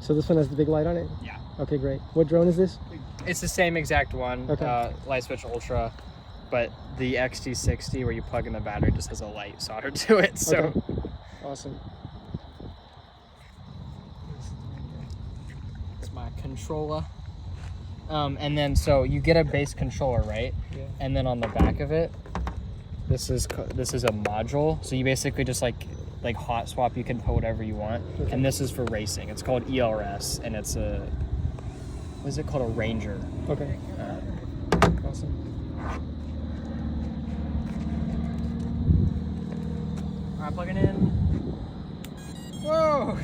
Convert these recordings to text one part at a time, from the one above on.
So this one has the big light on it? Yeah. Okay, great. What drone is this? It's the same exact one, Okay. Light Switch Ultra, but the XT60 where you plug in the battery just has a light soldered to it. So Okay. Awesome. it's my controller. And then so you get a base controller, right? Yeah. And then on the back of it, this is a module. So you basically just like hot swap. You can put whatever you want. Okay. And this is for racing. It's called ELRS, and it's a what is it called? A Ranger. Okay. Awesome. All right, plugging in. Whoa!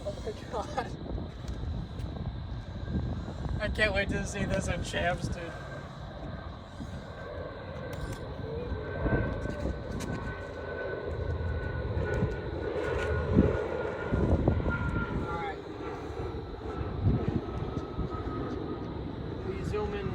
Oh my god! I can't wait to see this in Champs, dude. Alright. We zoom in.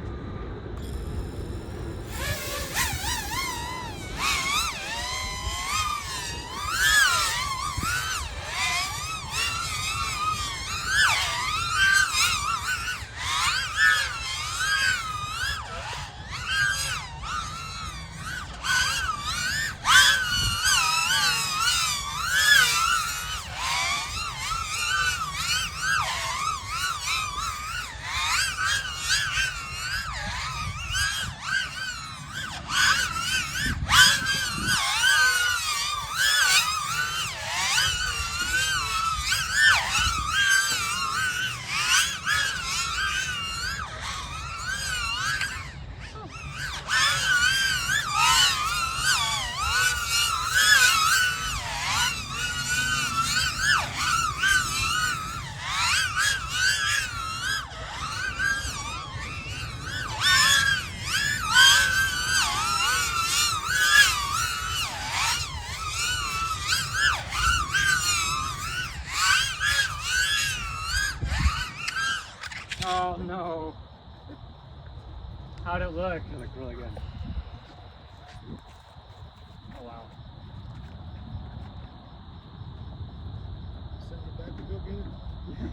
Oh no. How'd it look? It looked really good. Oh wow. Send it back to go get it.